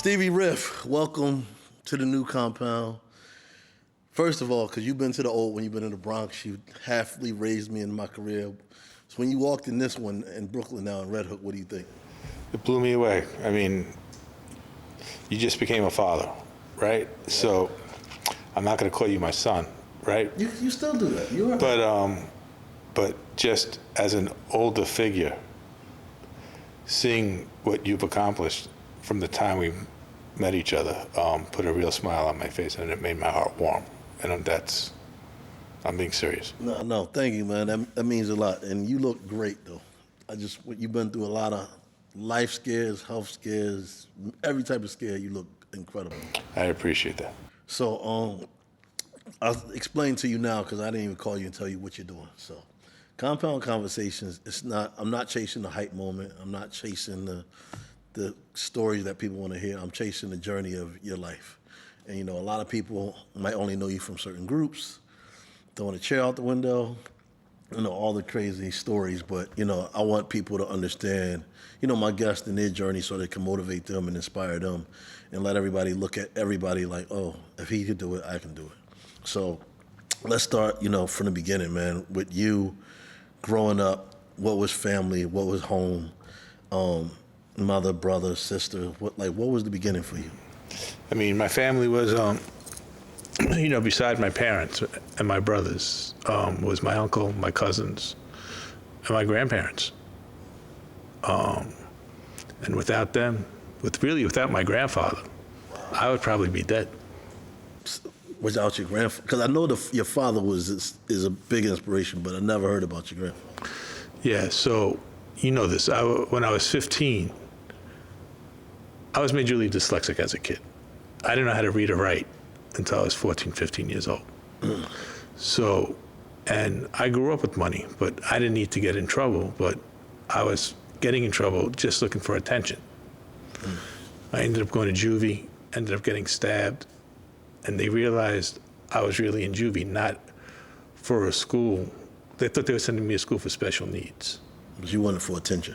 Stevie Riff, welcome to the new compound. First of all, because you've been to the old one, you've been in the Bronx, you halfly raised me in my career. So when you walked in this one in Brooklyn now in Red Hook, what do you think? It blew me away. I mean, you just became a father, right? Yeah. So I'm not going to call you my son, right? You still do that. You are. But just as an older figure, seeing what you've accomplished from the time we met each other put a real smile on my face, and it made my heart warm. And I'm being serious. No, thank you, man. That means a lot. And you look great, though. You've been through a lot of life scares, health scares, every type of scare. You look incredible. I appreciate that. So I'll explain to you now, because I didn't even call you and tell you what you're doing. So Compound Conversations, I'm not chasing the hype moment. I'm not chasing the stories that people want to hear. I'm chasing the journey of your life. And, a lot of people might only know you from certain groups, throwing a chair out the window, all the crazy stories. But, I want people to understand, my guests and their journey so they can motivate them and inspire them and let everybody look at everybody like, oh, if he could do it, I can do it. So let's start, from the beginning, man, with you growing up. What was family? What was home? Mother, brother, sister, what was the beginning for you? I mean, my family was, beside my parents and my brothers, was my uncle, my cousins, and my grandparents. And without them, without my grandfather, I would probably be dead. Without your grandfather? Because I know your father is a big inspiration, but I never heard about your grandfather. Yeah, so you know this. When I was 15, I was majorly dyslexic as a kid. I didn't know how to read or write until I was 14, 15 years old. So, and I grew up with money, but I didn't need to get in trouble, but I was getting in trouble just looking for attention. I ended up going to Juvie, ended up getting stabbed, and they realized I was really in Juvie, not for a school. They thought they were sending me to school for special needs. But you wanted for attention.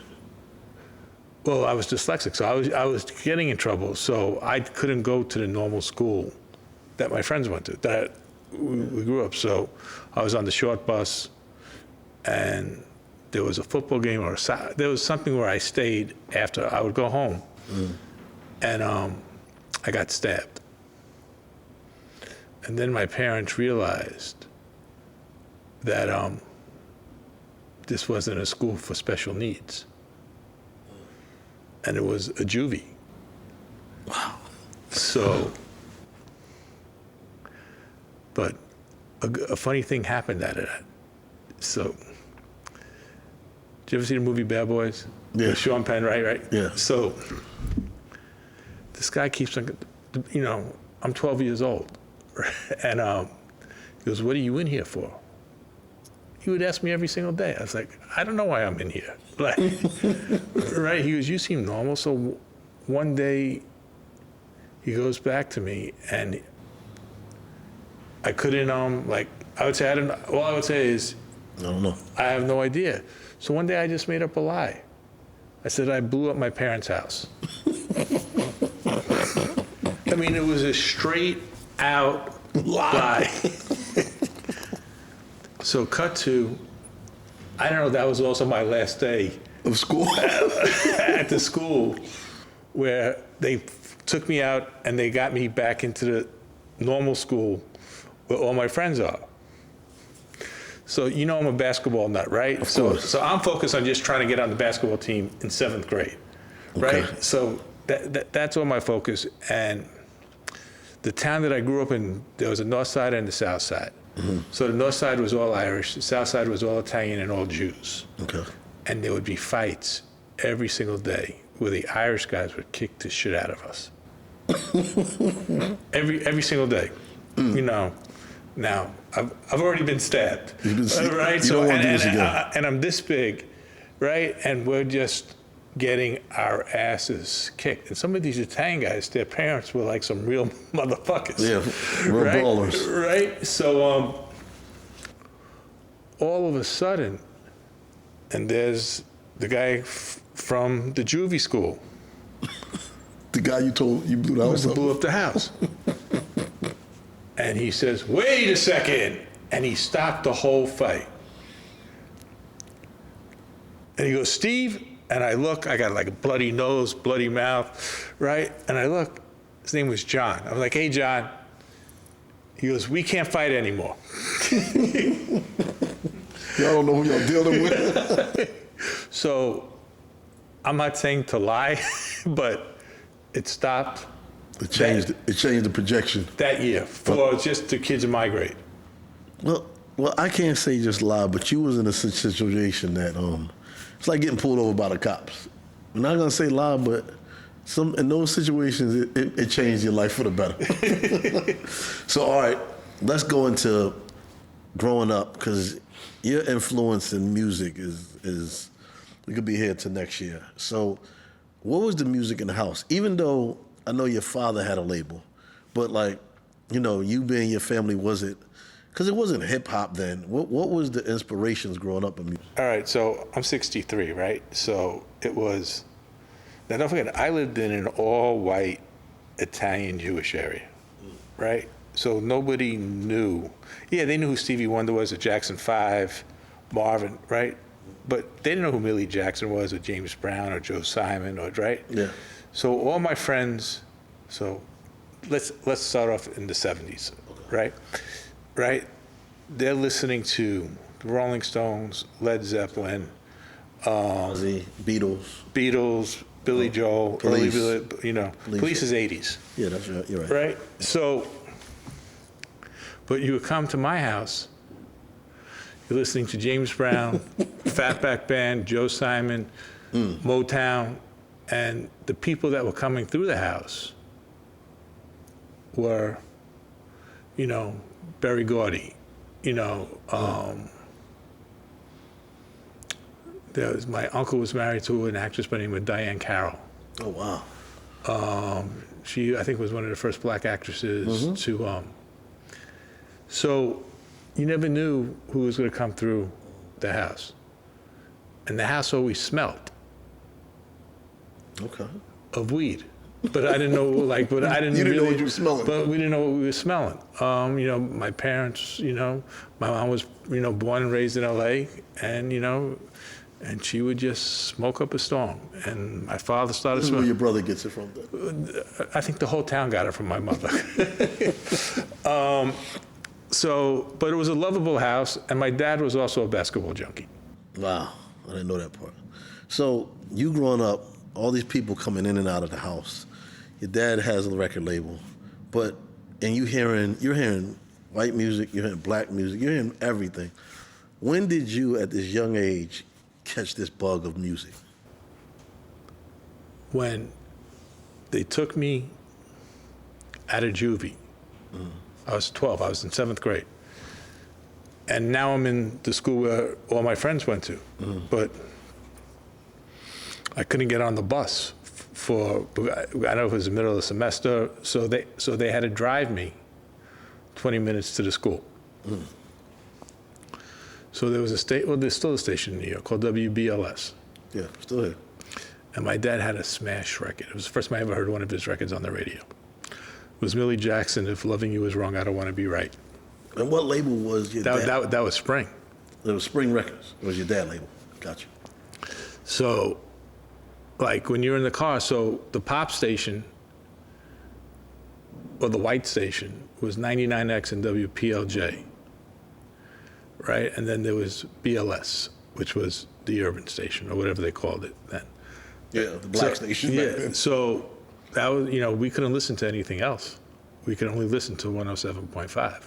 Well, I was dyslexic, so I was getting in trouble, so I couldn't go to the normal school that my friends went to, that we grew up. So I was on the short bus, and there was a football game there was something where I stayed after I would go home, and I got stabbed. And then my parents realized that this wasn't a school for special needs. And it was a juvie. Wow. So, but a funny thing happened out of that. So, did you ever see the movie Bad Boys? Yeah. With Sean Penn, right? Yeah. So, this guy keeps on, I'm 12 years old. And he goes, what are you in here for? He would ask me every single day. I was like, I don't know why I'm in here. Like, right? He goes, you seem normal. So one day he goes back to me, and I couldn't, I would say, I don't know. All I would say is, I don't know. I have no idea. So one day I just made up a lie. I said, I blew up my parents' house. I mean, it was a straight out lie. So cut to, I don't know, that was also my last day of school at the school, where they took me out and they got me back into the normal school where all my friends are. So I'm a basketball nut, right? Of course. So I'm focused on just trying to get on the basketball team in 7th grade, right? Okay. So that's all my focus. And the town that I grew up in, there was a north side and the south side. Mm-hmm. So the north side was all Irish, the south side was all Italian and all Jews. Okay. And there would be fights every single day where the Irish guys would kick the shit out of us. every single day. Now I've already been stabbed. Right? You don't want to do this again. And I'm this big, right? And we're just getting our asses kicked. And some of these Italian guys, their parents were like some real motherfuckers. Yeah, real ballers. Right? So all of a sudden, and there's the guy from the Juvie school. The guy you told you blew the house up. blew up the house. And he says, "Wait a second," and he stopped the whole fight. And he goes, "Steve," and I look, I got like a bloody nose, bloody mouth, right? And I look, his name was John. I was like, "Hey, John." He goes, "We can't fight anymore." Y'all don't know who y'all dealing with. So I'm not saying to lie, but it stopped. It changed the projection. That year for just the kids in my grade. Well, I can't say just lie, but you was in a situation that it's like getting pulled over by the cops. I'm not gonna say lie, but in those situations it changed your life for the better. So all right, let's go into growing up, because your influence in music is we could be here till next year. So what was the music in the house? Even though I know your father had a label, but like, you know, you being your family, was it, because it wasn't hip hop then, what was the inspirations growing up in music? All right, so I'm 63, right? So it was, now don't forget, I lived in an all-white Italian Jewish area, right? So nobody knew. Yeah, they knew who Stevie Wonder was, or Jackson 5, Marvin, right? But they didn't know who Millie Jackson was, or James Brown, or Joe Simon, or right? Yeah. So all my friends, so let's start off in the 70s, right? Right? They're listening to the Rolling Stones, Led Zeppelin, Ozzy, Beatles, Billy Joel, Police. Police is 80s. Yeah, that's right. You're right. Right? So, but you would come to my house, you're listening to James Brown, Fatback Band, Joe Simon, Motown, and the people that were coming through the house were, Berry Gordy, my uncle was married to an actress by the name of Diane Carroll. Oh, wow. She, I think, was one of the first black actresses to, so you never knew who was going to come through the house. And the house always smelled Okay. of weed. But I didn't know, but I didn't You didn't know really, what you were smelling. But we didn't know what we were smelling. My parents, my mom was, born and raised in LA, and, and she would just smoke up a storm. And my father started This is where smoking. your brother gets it from, then. I think the whole town got it from my mother. But it was a lovable house, and my dad was also a basketball junkie. Wow, I didn't know that part. So you growing up, all these people coming in and out of the house. Your dad has a record label, and you're hearing white music, you're hearing black music, you're hearing everything. When did you, at this young age, catch this bug of music? When they took me out of Juvie, I was 12, I was in 7th grade. And now I'm in the school where all my friends went to. But I couldn't get on the bus I don't know if it was the middle of the semester, so they had to drive me 20 minutes to the school. So there was there's still a station in New York called WBLS. Yeah, still here. And my dad had a smash record. It was the first time I ever heard one of his records on the radio. It was Millie Jackson, "If Loving You Is Wrong, I Don't Want to Be Right." And what label was your dad? That was Spring. It was Spring Records. It was your dad label. Gotcha. So, like when you're in the car, so the pop station, or the white station, was 99X and WPLJ, right? And then there was BLS, which was the urban station, or whatever they called it then. Yeah, the black station. back Yeah, then. so that was, we couldn't listen to anything else. We could only listen to 107.5.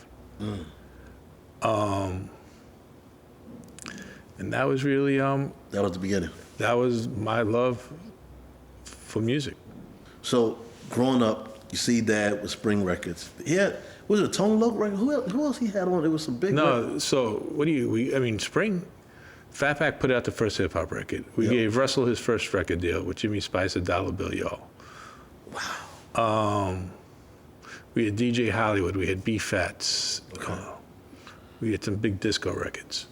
And that was really, That was the beginning. that was my love for music. So growing up, you see Dad with Spring Records. Was it a Tone Loc record? Who else he had on? It was some big records. No, so Spring, Fatback put out the first hip hop record. We Yep. gave Russell his first record deal with Jimmy Spice, $1 Bill Y'all. Wow. We had DJ Hollywood, we had B-Fats. Okay. We had some big disco records,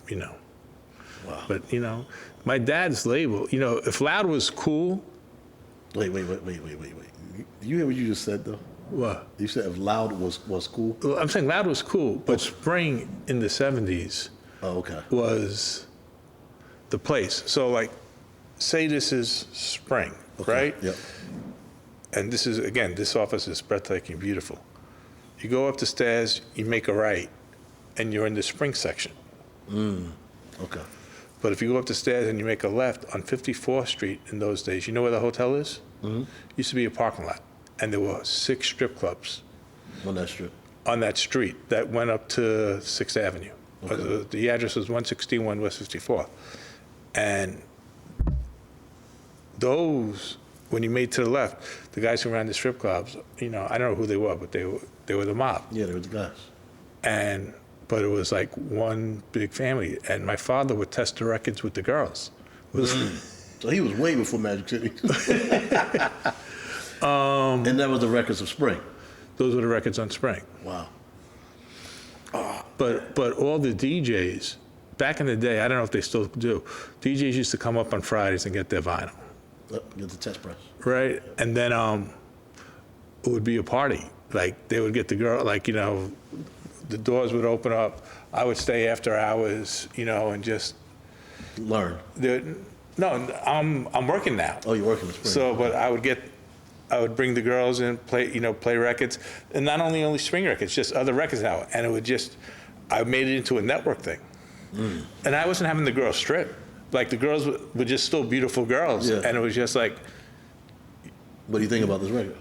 Wow. But, my dad's label, if Loud was cool, Wait. You hear what you just said, though? What? You said if loud was cool? Well, I'm saying loud was cool, but spring in the 70s Oh, okay. was the place. So, like, say this is spring, Okay. right? Yep. And this is, again, this office is breathtaking, beautiful. You go up the stairs, you make a right, and you're in the spring section. Okay. But if you go up the stairs and you make a left on 54th Street in those days, you know where the hotel is? Used to be a parking lot. And there were 6 strip clubs On that strip. on that street that went up to 6th Avenue. Okay. The address was 161 West 54th. And those, when you made to the left, the guys who ran the strip clubs, I don't know who they were, but they were the mob. Yeah, there was the guys. But it was like one big family. And my father would test the records with the girls. So he was way before Magic City. And that was the records of spring. Those were the records on Spring. Wow. But all the DJs, back in the day, I don't know if they still do, DJs used to come up on Fridays and get their vinyl, Get the test press. right? And then it would be a party. Like, they would get the girl, like, the doors would open up. I would stay after hours, and just... Learn. No, I'm working now. Oh, you're working with spring. So, but I would bring the girls in, play records, and not only spring records, just other records now. And I made it into a network thing. And I wasn't having the girls strip. Like, the girls were just still beautiful girls. Yeah. And it was just like, What do you think about this record?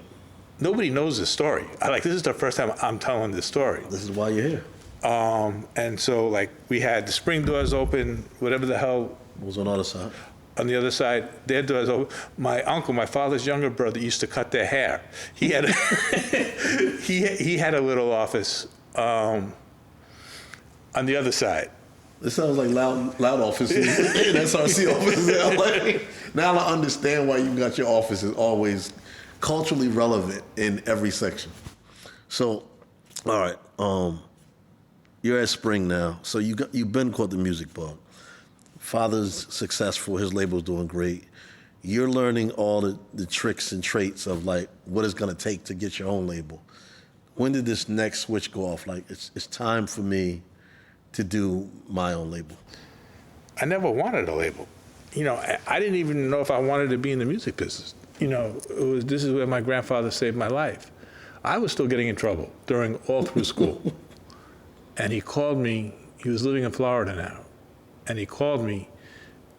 nobody knows this story. This is the first time I'm telling this story. This is why you're here. And so, like, we had the spring doors open, whatever the hell. What was on the other side? On the other side, their doors open. My uncle, my father's younger brother, used to cut their hair. He had he had a little office on the other side. This sounds like loud offices. SRC offices in LA. Now I understand why you got your offices always culturally relevant in every section. So, all right, you're at Spring now. So you've been called the music bug. Father's successful, his label's doing great. You're learning all the tricks and traits of like what it's gonna take to get your own label. When did this next switch go off? Like, it's time for me to do my own label. I never wanted a label. I didn't even know if I wanted to be in the music business. This is where my grandfather saved my life. I was still getting in trouble all through school. And he called me, he was living in Florida now. And he called me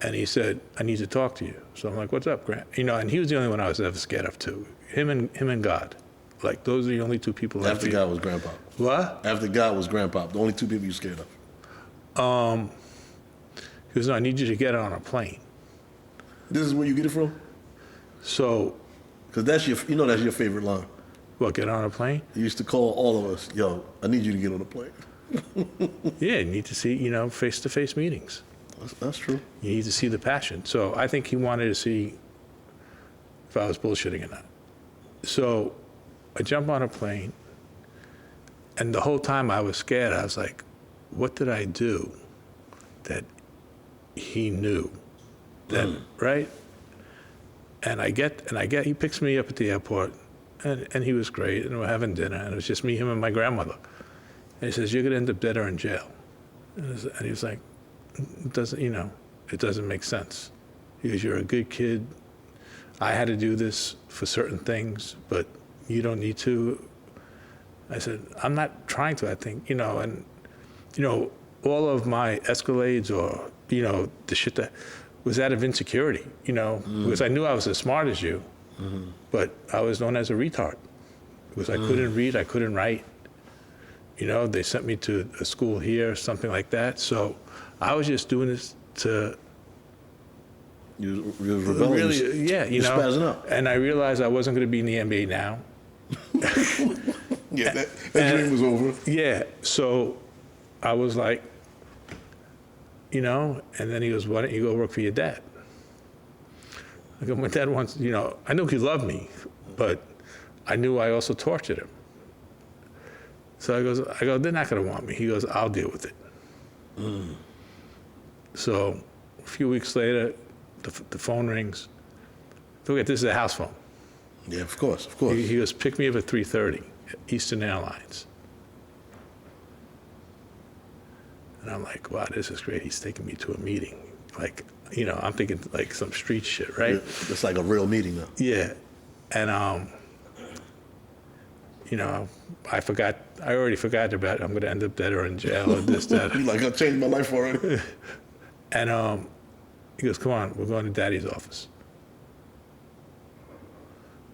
and he said, I need to talk to you. So I'm like, what's up, Grant? And he was the only one I was ever scared of too. Him and God. Like, those are the only two people. After God was Grandpa. What? After God was Grandpa. The only two people you scared of. He goes, no, I need you to get on a plane. This is where you get it from? So. Because that's your favorite line. What, get on a plane? You used to call all of us, yo, I need you to get on a plane. Yeah, you need to see, face-to-face meetings. That's true. You need to see the passion. So I think he wanted to see if I was bullshitting or not. So I jump on a plane, and the whole time I was scared. I was like, what did I do that he knew? Right? And he picks me up at the airport, and he was great, and we're having dinner, and it was just me, him, and my grandmother. And he says, you're going to end up dead or in jail. And he was like, it doesn't make sense. He goes, you're a good kid. I had to do this for certain things, but you don't need to. I said, I'm not trying to, I think, all of my escalades or, the shit that was out of insecurity, because I knew I was as smart as you, but I was known as a retard. Because I couldn't read, I couldn't write. They sent me to a school here, something like that. So I was just doing this to... You were rebellious. Really, yeah, You're spazzing out. And I realized I wasn't going to be in the NBA now. Yeah, that dream was over. Yeah, so I was like, and then he goes, why don't you go work for your dad? I go, my dad wants, I knew he loved me, but I knew I also tortured him. So I go, they're not going to want me. He goes, I'll deal with it. So a few weeks later, the phone rings. Forget, this is a house phone. Yeah, of course, of course. He goes, pick me up at 3:30, Eastern Airlines. And I'm like, wow, this is great. He's taking me to a meeting. Like, you know, I'm thinking like some street shit, right? It's like a real meeting now. Yeah. And, you know, I already forgot about it. I'm going to end up dead or in jail or this, that. You're like, I changed my life already. And he goes, come on, we're going to Daddy's office.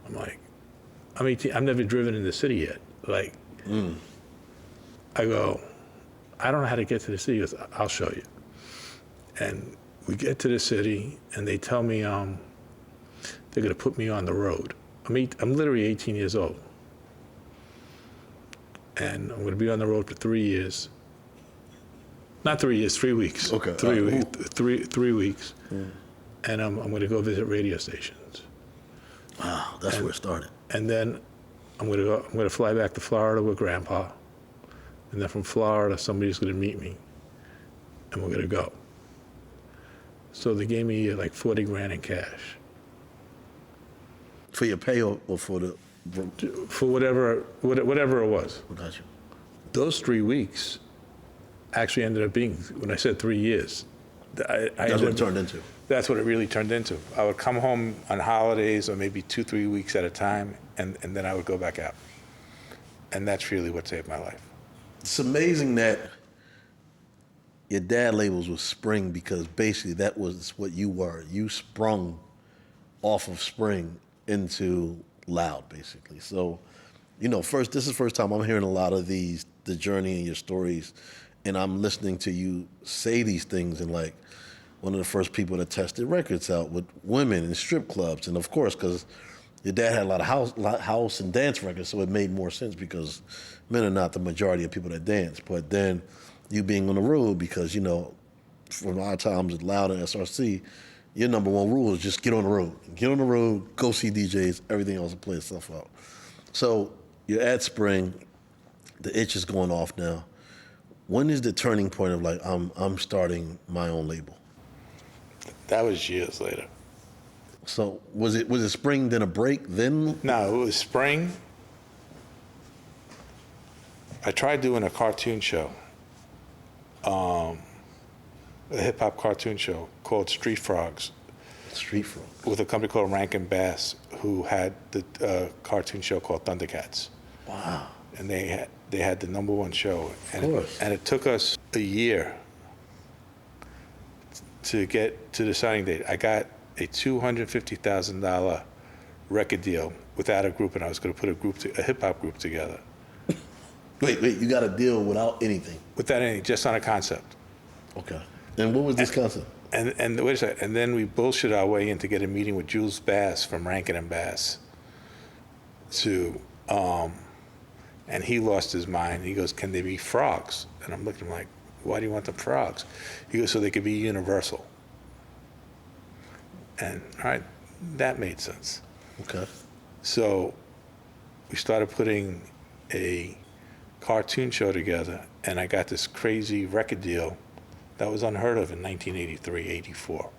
I'm like, I'm 18. I've never driven in the city yet. Like, I go, I don't know how to get to the city. He goes, I'll show you. And we get to the city, and they tell me they're going to put me on the road. I'm literally 18 years old. And I'm going to be on the road for 3 years. Not 3 years, 3 weeks. Okay. 3 weeks. 3 weeks. And I'm going to go visit radio stations. Wow, that's where it started. And then I'm going to fly back to Florida with Grandpa. And then from Florida, somebody's going to meet me. And we're going to go. So they gave me like 40 grand in cash. For your pay or for the... For whatever it was. I got you. Those 3 weeks actually ended up being, when I said 3 years, That's what it turned into. That's what it really turned into. I would come home on holidays or maybe 2-3 weeks at a time, and then I would go back out. And that's really what saved my life. It's amazing that your dad labels was Spring, because basically that was what you were. You sprung off of Spring into Loud, basically. So, you know, this is the first time I'm hearing a lot of the journey and your stories, and I'm listening to you say these things, and like one of the first people that tested records out with women in strip clubs. And of course, because your dad had a lot of house and dance records, so it made more sense because men are not the majority of people that dance. But then you being on the road, because, you know, from our times at Loud and SRC, your number one rule is just get on the road. Get on the road, go see DJs, everything else will play itself out. So you're at Spring, the itch is going off now. When is the turning point of like, I'm starting my own label? That was years later. So was it Spring, then a break, then? No, it was Spring. I tried doing a cartoon show, a hip-hop cartoon show called Street Frogs. Street Frogs. With a company called Rankin Bass, who had the cartoon show called Thundercats. Wow. And they had the number one show. Of course. And it took us a year to get to the signing date. I got a $250,000 record deal without a group, and I was going to put a hip-hop group together. Wait, you got a deal without anything? Without anything, just on a concept. Okay. And what was this concept? And wait a second, and then we bullshit our way in to get a meeting with Jules Bass from Rankin and Bass and he lost his mind. He goes, can they be frogs? And I'm looking like, why do you want them frogs? He goes, so they could be universal. And all right, that made sense. Okay. So we started putting a cartoon show together, and I got this crazy record deal that was unheard of in 1983, 84.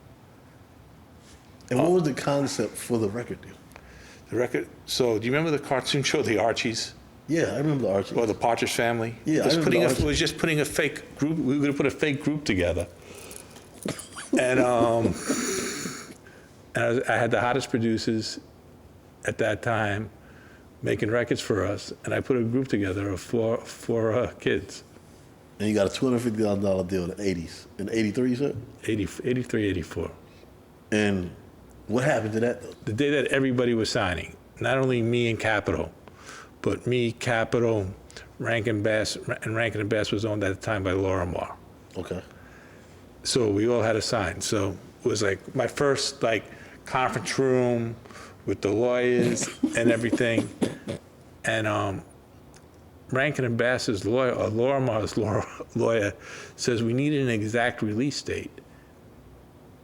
And what was the concept for the record deal? The record, so do you remember the cartoon show, The Archies? Yeah, I remember the Archies. Or the Partridge Family? Yeah, it was just putting a fake group. We were going to put a fake group together. And I had the hottest producers at that time making records for us, and I put a group together of four kids. And you got a $250,000 deal in the 80s. In 83, you said? 83, 84. And what happened to that, though? The day that everybody was signing, not only me and Capitol, but me, Capitol, Rankin Bass, and Rankin and Bass was owned at the time by Laura Marr. Okay. So we all had to sign. So it was like my first conference room with the lawyers and everything. And Rankin and Bass's lawyer, or Laura Marr's lawyer, says we need an exact release date.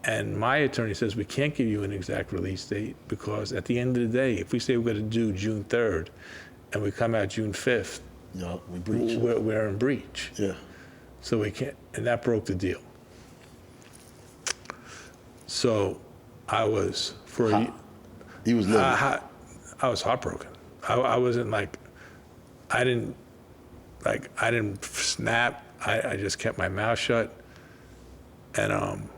And my attorney says we can't give you an exact release date because at the end of the day, if we say we're going to do June 3rd and we come out June 5th, yeah, we breach. We're in breach. Yeah. So we can't, and that broke the deal. So I was He was living. I I was heartbroken. I wasn't like, I didn't snap. I just kept my mouth shut. And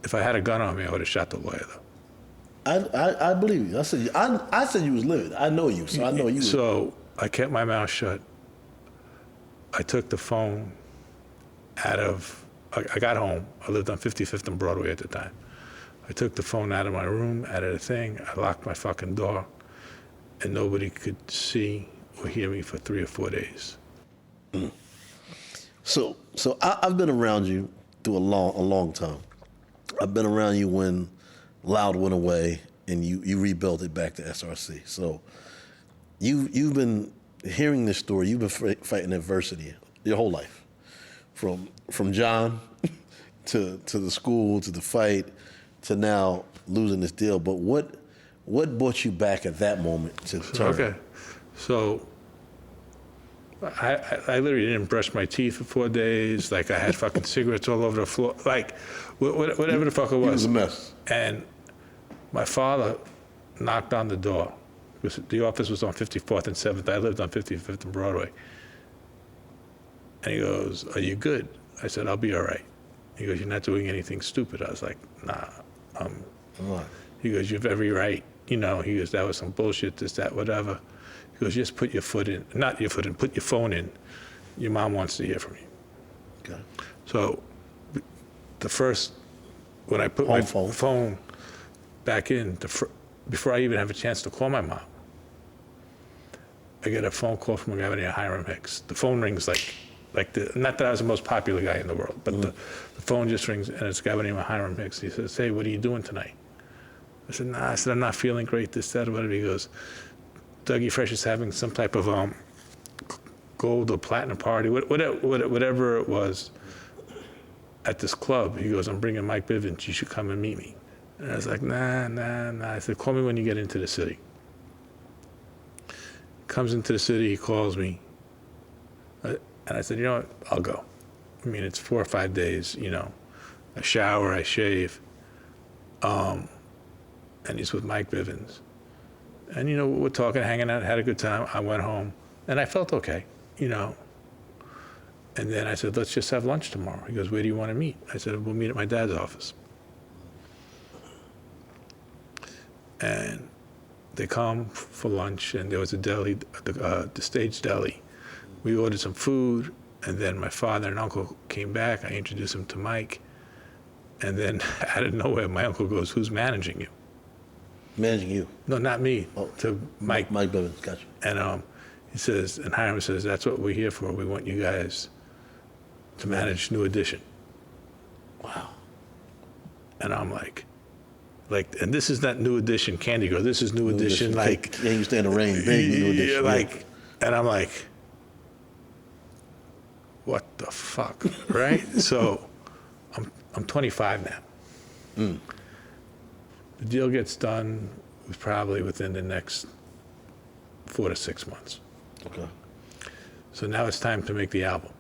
if I had a gun on me, I would have shot the lawyer, though. I believe you. I said you was livid. I know you, so I know you. So I kept my mouth shut. I took the phone out of, I got home. I lived on 55th and Broadway at the time. I took the phone out of my room, out of the thing. I locked my fucking door, and nobody could see or hear me for 3 or 4 days. Mm. So I've been around you through a long time. I've been around you when Loud went away and you rebuilt it back to SRC. So you've been hearing this story. You've been fighting adversity your whole life, from John to the school, to the fight, to now losing this deal. But what brought you back at that moment to turn? Okay, so I literally didn't brush my teeth for 4 days. Like, I had fucking cigarettes all over the floor. Like, whatever the fuck it was. It was a mess. And my father knocked on the door. The office was on 54th and 7th. I lived on 55th and Broadway. And he goes, "Are you good?" I said, "I'll be all right." He goes, "You're not doing anything stupid." I was like, "Nah." He goes, "You have every right." You know, he goes, "That was some bullshit, this, that, whatever." He goes, "Just put your foot in, not your foot in, put your phone in. Your mom wants to hear from you." Okay. So when I put my phone back in, before I even have a chance to call my mom, I get a phone call from a guy named Hiram Hicks. The phone rings not that I was the most popular guy in the world, but the phone just rings, and it's a guy named Hiram Hicks. He says, "Hey, what are you doing tonight?" I said, "Nah," I said, "I'm not feeling great, this, that, or whatever." He goes, "Dougie Fresh is having some type of gold or platinum party, whatever it was, at this club." He goes, "I'm bringing Mike Bivins. You should come and meet me." And I was like, nah. I said, "Call me when you get into the city." Comes into the city, he calls me. And I said, "You know what, I'll go." I mean, it's 4 or 5 days, you know. I shower, I shave. And he's with Mike Bivins. And, you know, we're talking, hanging out, had a good time. I went home, and I felt okay, you know. And then I said, "Let's just have lunch tomorrow." He goes, "Where do you want to meet?" I said, "We'll meet at my dad's office." And they come for lunch, and there was a deli, the Stage Deli. We ordered some food, and then my father and uncle came back. I introduced him to Mike. And then out of nowhere, my uncle goes, "Who's managing you?" Managing you? No, not me, to Mike. Mike Bivins, gotcha. And he says, and Hiram says, "That's what we're here for. We want you guys to manage New Edition." Wow. And I'm like, and this is not New Edition Candy Girl. This is New Edition, like. Yeah, you stand in the rain, big New Edition. Like, and I'm like, what the fuck, right? So I'm 25 now. The deal gets done probably within the next 4 to 6 months. Okay. So now it's time to make the album.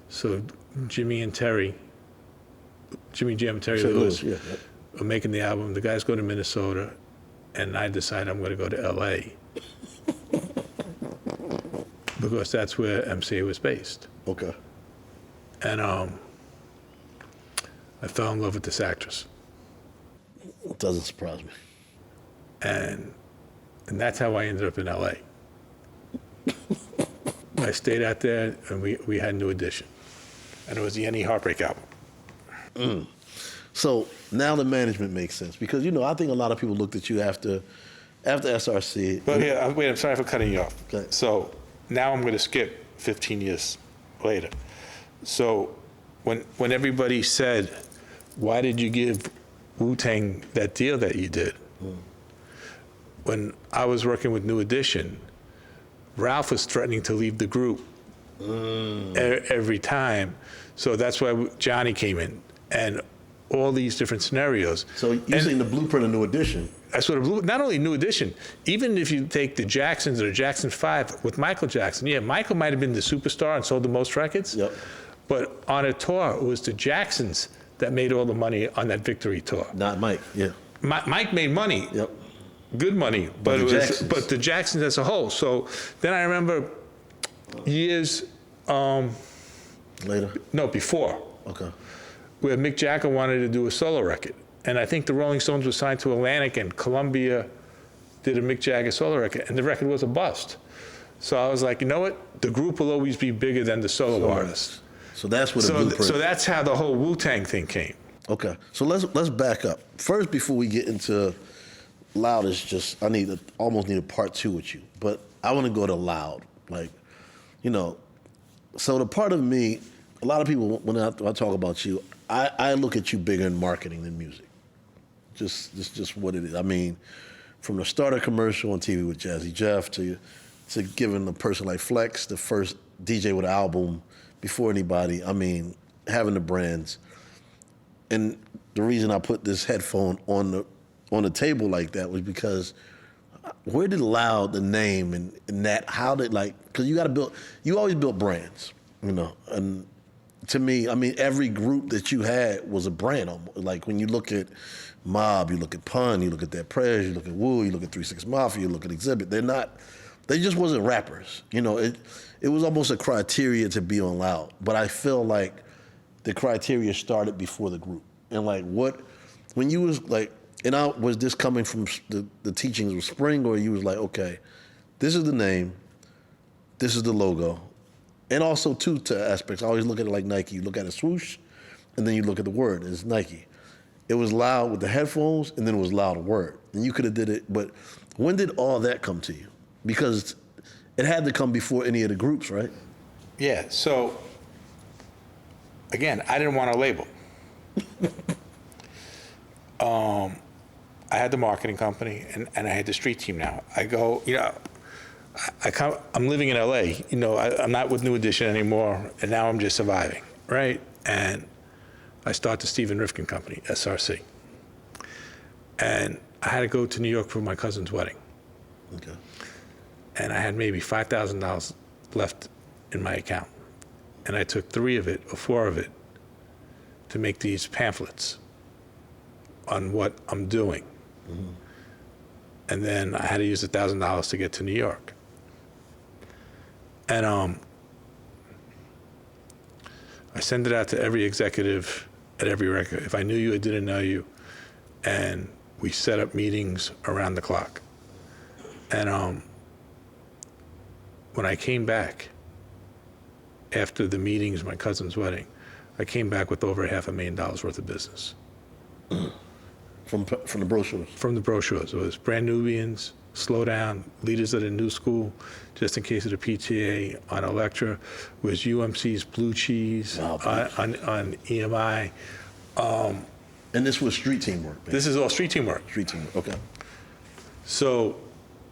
So Jimmy Jam and Terry Lewis are making the album. The guys go to Minnesota, and I decide I'm going to go to LA because that's where MCA was based. Okay. And I fell in love with this actress. It doesn't surprise me. And that's how I ended up in LA. I stayed out there, and we had New Edition. And it was the Any Heartbreak album. So now the management makes sense, because, you know, I think a lot of people looked at you after SRC. But yeah, wait, I'm sorry for cutting you off. Okay. So now I'm going to skip 15 years later. So when everybody said, "Why did you give Wu-Tang that deal that you did?" When I was working with New Edition, Ralph was threatening to leave the group every time. So that's why Johnny came in, and all these different scenarios. So you're saying the blueprint of New Edition? I sort of, not only New Edition, even if you take the Jacksons or Jackson 5 with Michael Jackson, yeah, Michael might have been the superstar and sold the most records. Yep. But on a tour, it was the Jacksons that made all the money on that victory tour. Not Mike, yeah. Mike made money, Yep. good money, but the the Jacksons as a whole. So then I remember years, Later? no, before, Okay. where Mick Jagger wanted to do a solo record. And I think the Rolling Stones were signed to Atlantic, and Columbia did a Mick Jagger solo record, and the record was a bust. So I was like, you know what? The group will always be bigger than the solo artist. So that's what the blueprint. So that's how the whole Wu-Tang thing came. Okay, so let's back up first before we get into Loud. Is just almost need a part two with you, but I want to go to Loud. Like, you know, so the part of me, a lot of people when I talk about you, I look at you bigger in marketing than music. Just what it is. I mean, from the start of commercial on TV with Jazzy Jeff to giving a person like Flex the first DJ with an album before anybody. I mean, having the brands. And the reason I put this headphone on the table like that was because where did Loud, the name and that, how did, like, because you always built brands, you know, and to me, I mean, every group that you had was a brand. Like when you look at Mobb, you look at Pun, you look at That Prayers, you look at Wu, you look at 3 6 Mafia, you look at Exhibit. They just wasn't rappers. You know, it was almost a criteria to be on Loud. But I feel like the criteria started before the group. And like when you was like, and was this coming from the teachings of Spring, or you was like, okay, this is the name, this is the logo. And also two aspects. I always look at it like Nike. You look at a swoosh, and then you look at the word, it's Nike. It was Loud with the headphones, and then it was Loud word. And you could have did it, but when did all that come to you? Because it had to come before any of the groups, right? Yeah, so, again, I didn't want a label. I had the marketing company, and I had the street team now. I go, you know, I'm living in LA, you know, I'm not with New Edition anymore, and now I'm just surviving, right? And I start the Steve Rifkind company, SRC. And I had to go to New York for my cousin's wedding. Okay. And I had maybe $5,000 left in my account. And I took 3 of it, or 4 of it, to make these pamphlets on what I'm doing. Mm-hmm. And then I had to use $1,000 to get to New York. And I sent it out to every executive at every record. If I knew you, I didn't know you. And we set up meetings around the clock. And when I came back after the meetings, my cousin's wedding, I came back with over $500,000 worth of business. From the brochures? From the brochures. It was Brand Nubians, Slow Down, Leaders of the New School, Just in Case of the PTA, on Electra, was UMC's Blue Cheese, on EMI. And this was street teamwork? Man. This is all street teamwork. Street teamwork, okay. So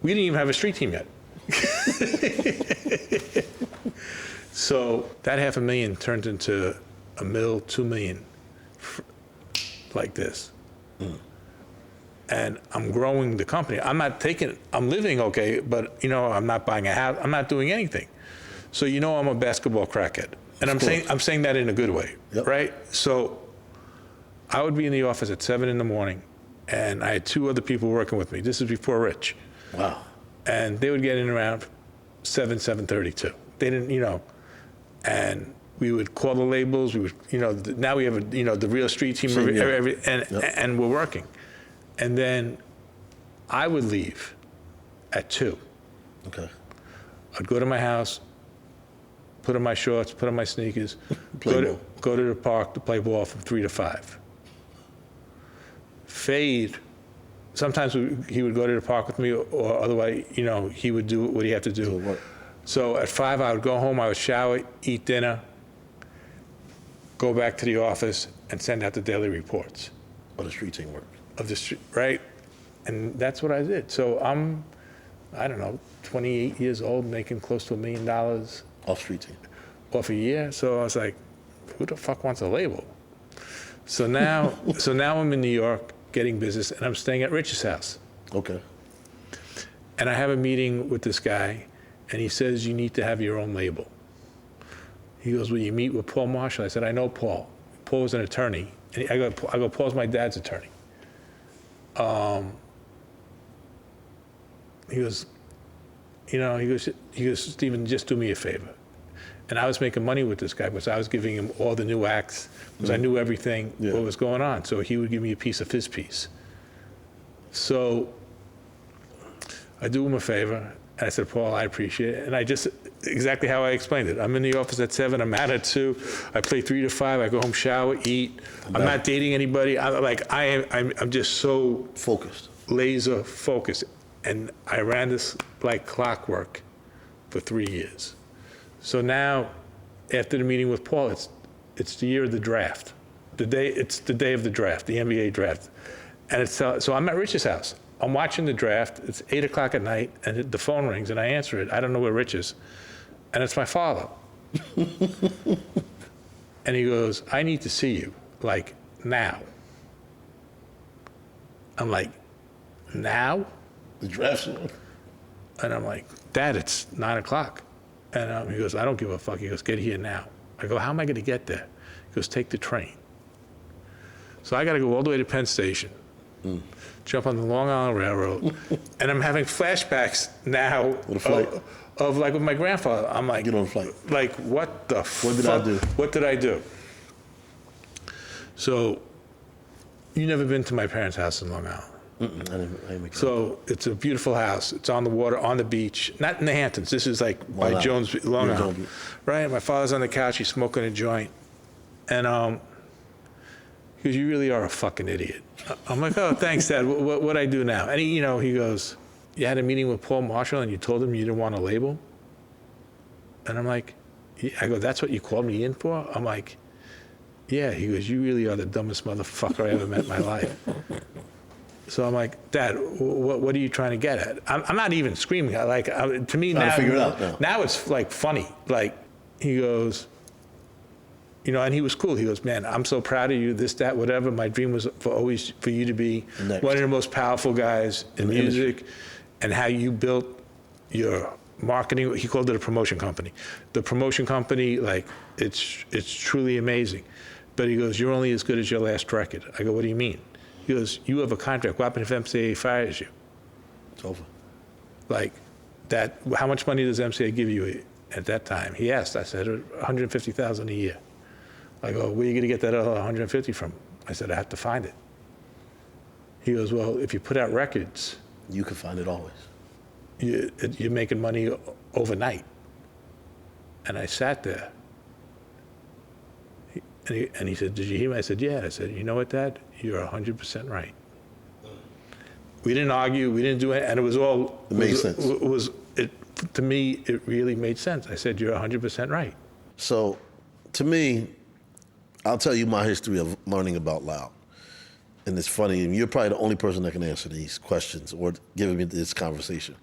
we didn't even have a street team yet. So that $500,000 turned into $1 million, $2 million, like this. Mm. And I'm growing the company. I'm living okay, but you know, I'm not buying a house. I'm not doing anything. So you know, I'm a basketball crackhead, and I'm saying that in a good way, yep. Right? So I would be in the office at 7 a.m, and I had 2 other people working with me. This is before Rich. Wow. And they would get in around 7:30 too. They didn't, you know, and we would call the labels. We would, you know, now we have the real street team, and we're working. And then I would leave at 2. Okay. I'd go to my house, put on my shorts, put on my sneakers, go to the park to play ball from 3 to 5. Fade. Sometimes he would go to the park with me, or otherwise, you know, he would do what he had to do. So at 5, I would go home, I would shower, eat dinner, go back to the office, and send out the daily reports. Of the street teamwork. Of the street, right? And that's what I did. So I'm, I don't know, 28 years old, making close to $1 million. Off street team. Off a year. So I was like, who the fuck wants a label? So now, I'm in New York getting business, and I'm staying at Rich's house. Okay. And I have a meeting with this guy, and he says, you need to have your own label. He goes, will you meet with Paul Marshall? I said, I know Paul. Paul was an attorney And I go, Paul's my dad's attorney. He goes, Stephen, just do me a favor. And I was making money with this guy because I was giving him all the new acts because I knew everything, what was going on. So he would give me a piece of his piece. So I do him a favor. And I said, Paul, I appreciate it. And I just, exactly how I explained it. I'm in the office at 7, I'm out at 2, I play 3 to 5, I go home, shower, eat. I'm not dating anybody. I'm just so Focused. laser focused. And I ran this like clockwork for 3 years. So now, after the meeting with Paul, it's the year of the draft. It's the day of the draft, the NBA draft. And so I'm at Rich's house. I'm watching the draft. It's 8 o'clock at night, and the phone rings, and I answer it. I don't know where Rich is. And it's my father. And he goes, I need to see you, like, now. I'm like, now? The draft's on. And I'm like, Dad, it's 9 o'clock. And he goes, I don't give a fuck. He goes, get here now. I go, how am I going to get there? He goes, take the train. So I got to go all the way to Penn Station, jump on the Long Island Railroad, and I'm having flashbacks now of like with my grandfather. I'm like, Get on a flight. Like, what the fuck? What did I do? What did I do? So, you never been to my parents' house in Long Island? I didn't make it. So it's a beautiful house. It's on the water, on the beach. Not in the Hamptons. This is like by Jones, Long Island. Right? My father's on the couch. He's smoking a joint. And he goes, you really are a fucking idiot. I'm like, oh, thanks, Dad. What'd I do now? And he goes, you had a meeting with Paul Marshall and you told him you didn't want a label? And I'm like, I go, that's what you called me in for? I'm like, yeah. He goes, you really are the dumbest motherfucker I ever met in my life. So I'm like, Dad, what are you trying to get at? I'm not even screaming. To me now, figure it out now it's like funny. Like, he goes, and he was cool. He goes, man, I'm so proud of you, this, that, whatever. My dream was for you to be one of the most powerful guys in music, and how you built your marketing. He called it a promotion company. The promotion company, like, it's truly amazing. But he goes, you're only as good as your last record. I go, what do you mean? He goes, you have a contract. What happens if MCA fires you? It's over. Like, that, how much money does MCA give you at that time? He asked. I said, $150,000 a year. I go, where are you going to get that other 150 from? I said, I have to find it. He goes, well, if you put out records, You can find it always. you're making money overnight. And I sat there. And he said, did you hear me? I said, yeah. I said, you know what, Dad? You're 100% right. We didn't argue. We didn't do it. And it was all... It made sense. To me, it really made sense. I said, you're 100% right. So, to me, I'll tell you my history of learning about loud. And it's funny, and you're probably the only person that can answer these questions or give me this conversation.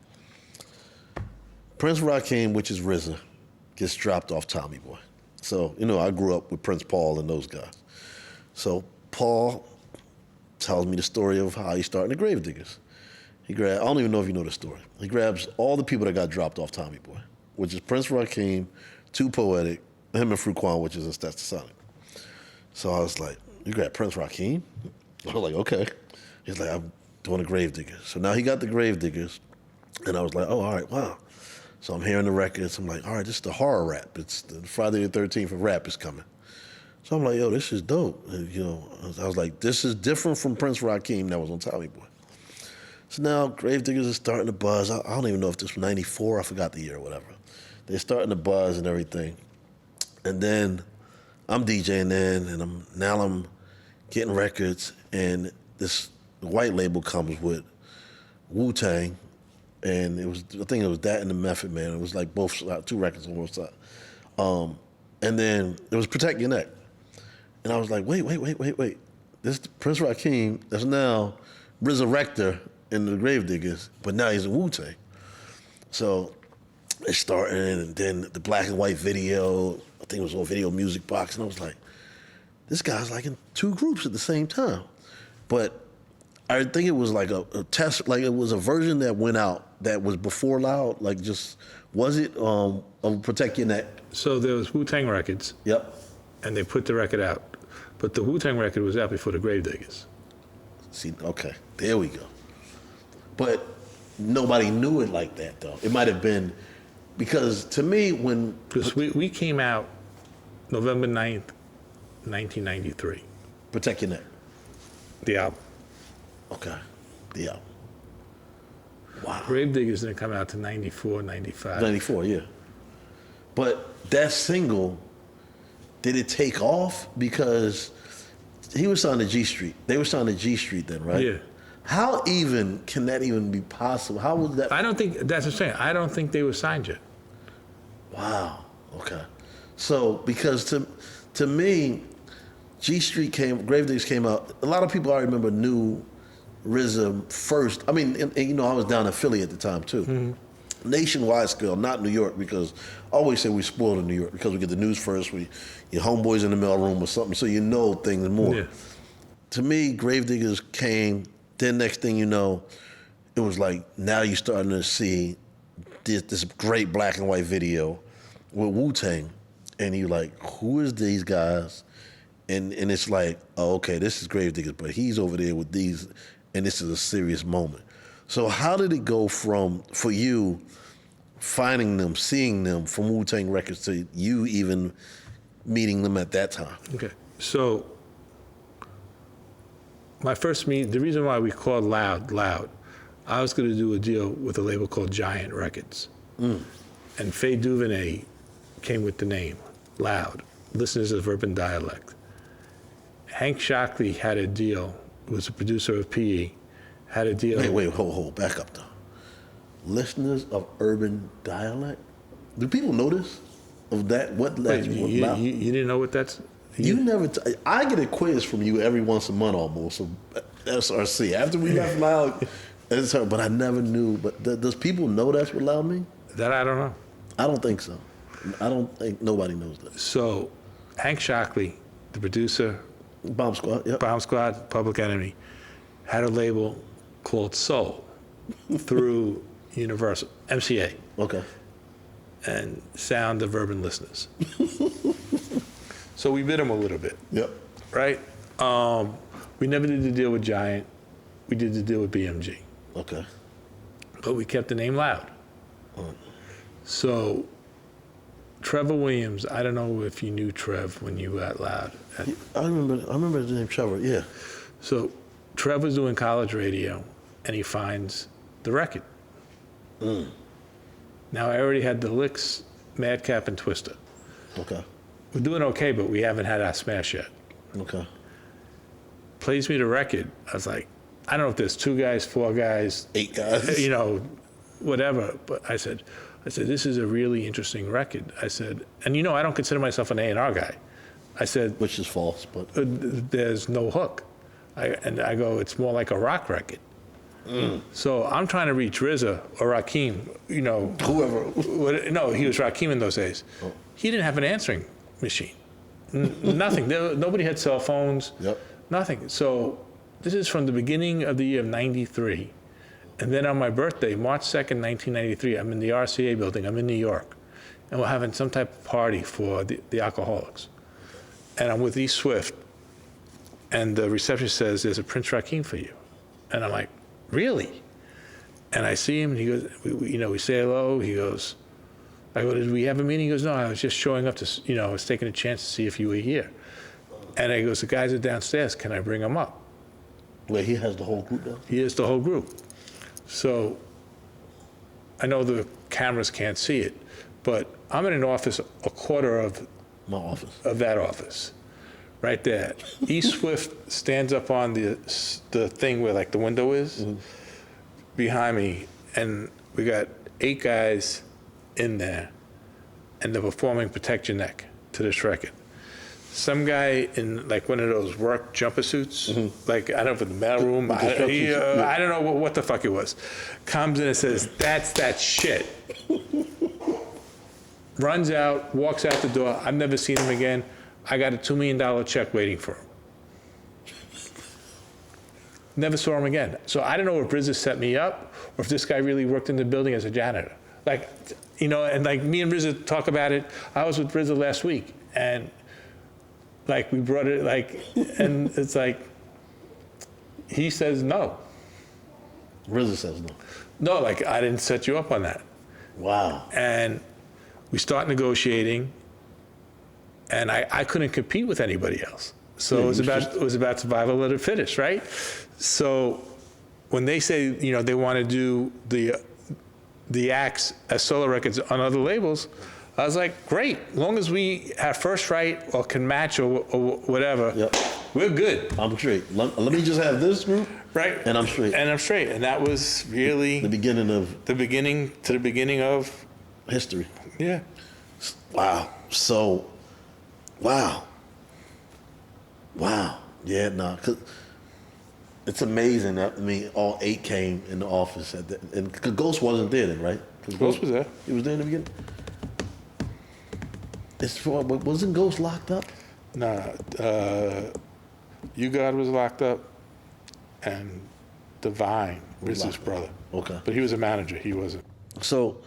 Prince Rakim, which is RZA, gets dropped off Tommy Boy. So, I grew up with Prince Paul and those guys. So, Paul tells me the story of how he started the Gravediggers. I don't even know if you know the story. He grabs all the people that got dropped off Tommy Boy, which is Prince Rakim, Too Poetic, him and Fruquan, which is in Stetsasonic. So I was like, you grab Prince Rakim? I was like, okay. He's like, I'm doing the Gravediggers. So now he got the Gravediggers, and I was like, oh, all right, wow. So I'm hearing the records. I'm like, all right, this is the horror rap. It's the Friday the 13th of rap is coming. So I'm like, yo, this is dope. And, I was like, this is different from Prince Rakim that was on Tommy Boy. So now Gravediggers is starting to buzz. I don't even know if this was 94. I forgot the year or whatever. They're starting to buzz and everything. And then I'm DJing then, and I'm getting records, and this white label comes with Wu-Tang, and I think it was that and the Method Man. It was like both, 2 records on both sides. And then it was Protect Your Neck. And I was like, wait. This is Prince Rakim, that's now Resurrector in the Gravediggers, but now he's in Wu-Tang. So it's starting, and then the black and white video, I think it was on Video Music Box, and I was like, this guy's like in 2 groups at the same time. But I think it was like a test, like it was a version that went out that was before Loud, like just, was it of Protect Your Neck? So there was Wu-Tang Records. Yep. And they put the record out. But the Wu-Tang record was out before the Gravediggers. See, okay, there we go. But nobody knew it like that, though. It might have been, because to me, Because we came out November 9th, 1993, Protect Your Neck. the album. Okay, the album. Wow. Gravediggers didn't come out to 94, 95. 94, yeah. But that single, did it take off? Because he was on the G Street. They were on the G Street then, right? Yeah. How even can that even be possible? How was that? I don't think, that's what I'm saying, I don't think they were signed yet. Wow. Okay. So because to me, Gravediggers came out. A lot of people I remember knew RZA first. I mean, and, you know, I was down in Philly at the time too. Mm-hmm. Nationwide scale, not New York, because I always say we spoiled in New York because we get the news first. Your homeboys in the mailroom or something, so you know things more. Yeah. To me, Gravediggers came. Then next thing you know, it was like now you're starting to see this great black and white video with Wu-Tang, and you're like, who is these guys? And it's like, oh, okay, this is Gravediggers, but he's over there with these, and this is a serious moment. So how did it go from, for you, finding them, seeing them from Wu-Tang Records to you even meeting them at that time? Okay, so my first meeting, the reason why we called Loud, I was going to do a deal with a label called Giant Records. And Faye Duvernay came with the name, Loud, Listeners of Urban Dialect. Hank Shockley had a deal, was a producer of PE, had a deal. Wait, hold, back up though. Listeners of Urban Dialect? Do people know this? Of that? What Wait, language? you didn't know what that's? You never. I get a quiz from you every once a month almost. So SRC. After we left Loud, but I never knew. But does people know that's what Loud mean? That I don't know. I don't think so. I don't think nobody knows that. So, Hank Shockley, the producer, Bomb Squad. Yep. Bomb Squad, Public Enemy, had a label called Soul through Universal, MCA. Okay. And Sound of Urban Listeners. So we bid him a little bit. Yep. Right? We never did the deal with Giant. We did the deal with BMG. Okay. But we kept the name Loud. So Trevor Williams, I don't know if you knew Trev when you were at Loud. I remember the name Trevor, yeah. So Trev was doing college radio, and he finds the record. Now, I already had the licks, Madcap, and Twister. Okay. We're doing okay, but we haven't had our smash yet. Okay. Plays me the record. I was like, I don't know if there's 2 guys, 4 guys, 8 guys. you know, whatever. But I said, this is a really interesting record. I said, and you know, I don't consider myself an A&R guy. I said, Which is false, but there's no hook. I go, it's more like a rock record. So I'm trying to reach RZA or Rakim, you know. whoever. No, he was Rakim in those days. Oh. He didn't have an answering machine. Nothing. Nobody had cell phones. Yep. Nothing. So this is from the beginning of the year of 93. And then on my birthday, March 2nd, 1993, I'm in the RCA building. I'm in New York. And we're having some type of party for the alcoholics. And I'm with E. Swift. And the receptionist says, there's a Prince Rakim for you. And I'm like, really? And I see him, and he goes, we say hello. He goes, I go, did we have a meeting? He goes, no, I was just showing up to, I was taking a chance to see if you were here. And he goes, the guys are downstairs. Can I bring them up? Wait, he has the whole group now? He has the whole group. So I know the cameras can't see it, but I'm in an office a quarter of My office. Of that office, right there. E. Swift stands up on the thing where like the window is behind me, and we got 8 guys in there, and they're performing "Protect Your Neck" to this record. Some guy in like one of those work jumper suits, like I don't know, the mailroom, I don't know what the fuck it was, comes in and says, "That's that shit." Runs out, walks out the door. I've never seen him again. I got a $2 million check waiting for him. Never saw him again. So I don't know if RZA set me up or if this guy really worked in the building as a janitor. Like, and like me and RZA talk about it. I was with RZA last week, and Like we brought it like, and it's like, he says no. RZA says no. No, like I didn't set you up on that. Wow. And we start negotiating, and I couldn't compete with anybody else. So Yeah, it was about survival of the fittest, right? So when they say, you know, they want to do the acts as solo records on other labels, I was like, great, as long as we have first right or can match or whatever, Yep. we're good. I'm straight. Let me just have this group, Right? and I'm straight. And I'm straight. And that was really The beginning of the beginning of, history. yeah. Wow. So, wow. Yeah, nah. 'Cause it's amazing that, I mean, all 8 came in the office and 'cause Ghost wasn't there then, right? 'Cause Ghost was there. He was there in the beginning. Wasn't Ghost locked up? Nah, You God was locked up, and Divine was his locked up. brother. Okay. But he was a manager. He wasn't. So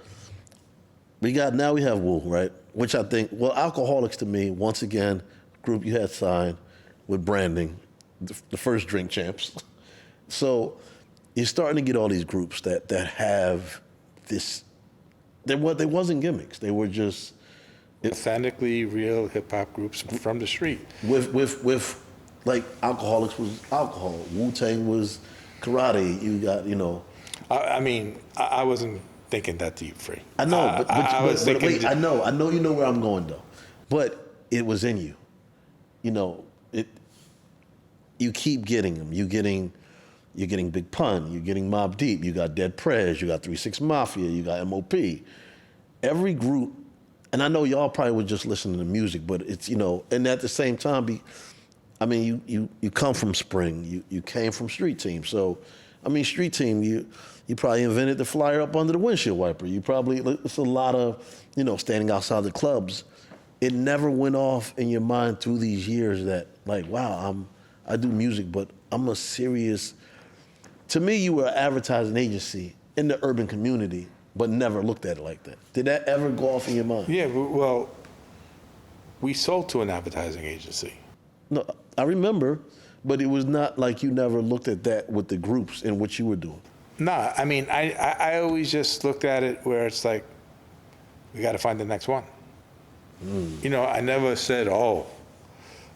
we have Wu, right? Which I think, well, Alcoholics to me, once again, group you had signed with branding, the first Drink Champs. So you're starting to get all these groups that have this. They wasn't gimmicks. They were just Authentically real hip hop groups from the street. with like Alcoholics was alcohol. Wu-Tang was karate. You got, you know. I mean, I wasn't thinking that deep, Free. I know, but wait, I know you know where I'm going though. But it was in you. You know, you keep getting them. You're getting Big Pun, you're getting Mobb Deep, you got Dead Prez, you got 3 6 Mafia, you got MOP. Every group, and I know y'all probably were just listening to music, but it's, you know, and at the same time, I mean, you come from Spring, you came from Street Team. So, I mean, Street Team, you probably invented the flyer up under the windshield wiper. It's a lot of, you know, standing outside the clubs. It never went off in your mind through these years that, like, wow, I do music, but I'm a serious. To me, you were an advertising agency in the urban community, but never looked at it like that. Did that ever go off in your mind? Yeah, well, we sold to an advertising agency. No, I remember, but it was not like you never looked at that with the groups and what you were doing. Nah, I mean, I always just looked at it where it's like, we got to find the next one. You know, I never said, oh,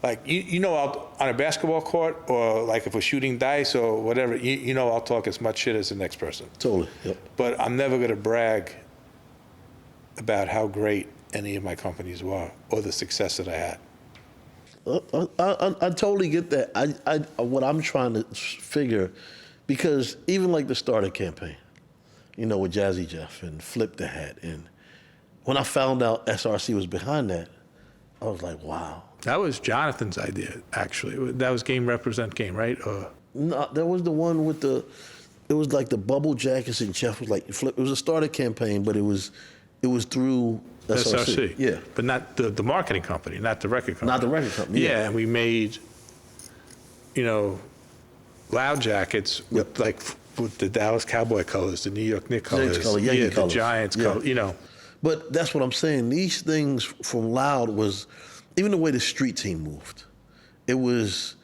like, you know, out on a basketball court, or like if we're shooting dice or whatever, you know, I'll talk as much shit as the next person. Totally, yep. But I'm never going to brag about how great any of my companies were or the success that I had. I totally get that. What I'm trying to figure, because even like the starter campaign, you know, with Jazzy Jeff and Flip the Hat, and when I found out SRC was behind that, I was like, wow. That was Jonathan's idea, actually. That was Game Represent Game, right? No, that was the one with it was like the bubble jackets, and Jeff was like, Flip. It was a starter campaign, but it was through SRC. Yeah. But not the marketing company, not the record company. Not the record company. Yeah, and we made, you know, Loud jackets with like with the Dallas Cowboy colors, the New York Knicks colors, Yankee colors. the Giants colors, you know. But that's what I'm saying. These things from Loud was, even the way the Street Team moved, it was,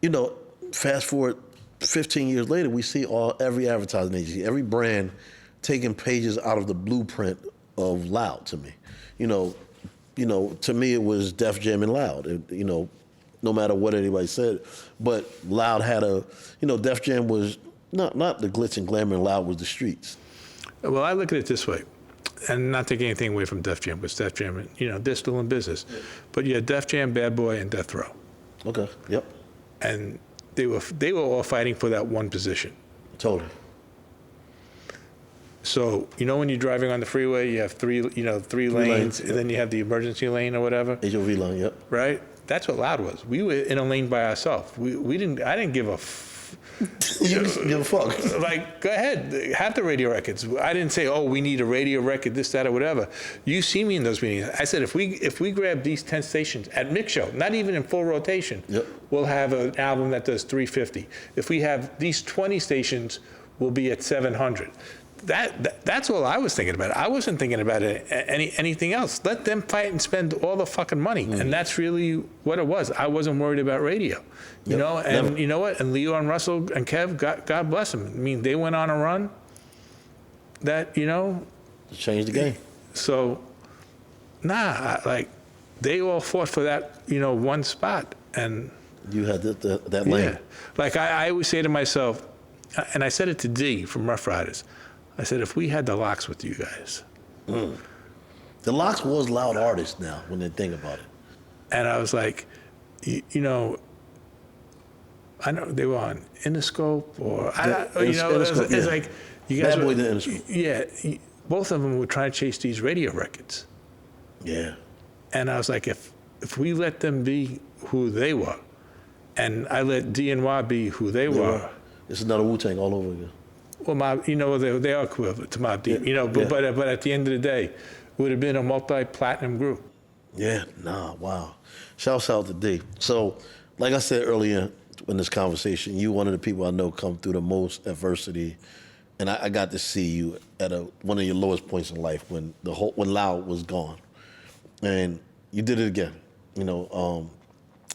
you know, fast forward 15 years later, we see every advertising agency, every brand taking pages out of the blueprint of Loud to me. You know, to me it was Def Jam and Loud, you know, no matter what anybody said. But Loud had Def Jam was not the glitz and glamour, and Loud was the streets. Well, I look at it this way, and not taking anything away from Def Jam, because Def Jam, you know, they're still in business. Yeah. But you had Def Jam, Bad Boy, and Death Row. Okay, yep. And they were all fighting for that one position. Totally. So, you know, when you're driving on the freeway, you have three lanes, and then you have the emergency lane or whatever. HOV line, yep. Right? That's what Loud was. We were in a lane by ourselves. I didn't give a you didn't give a fuck. Like, go ahead, have the radio records. I didn't say, oh, we need a radio record, this, that, or whatever. You see me in those meetings. I said, if we grab these 10 stations at mix show, not even in full rotation, yep, we'll have an album that does 350. If we have these 20 stations, we'll be at 700. that's all I was thinking about. I wasn't thinking about anything else. Let them fight and spend all the fucking money. And that's really what it was. I wasn't worried about radio, you know? And never. you know what? And Leo and Russell and Kev, God bless them. I mean, they went on a run that, you know. Change the game. So, they all fought for that, you know, one spot. And You had that lane. yeah. Like I always say to myself, and I said it to D from Rough Riders, I said, if we had the Locks with you guys. The Locks was loud artists now when they think about it. And I was like, you know, I know they were on Interscope or, you know, Interscope, it's yeah. like, you guys Bad Boy were, to Interscope. yeah, both of them were trying to chase these radio records. Yeah. And I was like, if we let them be who they were, and I let D&Y be who they were. It's another Wu-Tang all over again. Well, you know, they are equivalent to Mobb Deep, you know, but at the end of the day, it would have been a multi-platinum group. Yeah, wow. Shouts out to D. So, like I said earlier in this conversation, you one of the people I know come through the most adversity, and I got to see you at one of your lowest points in life when Loud was gone, and you did it again. You know,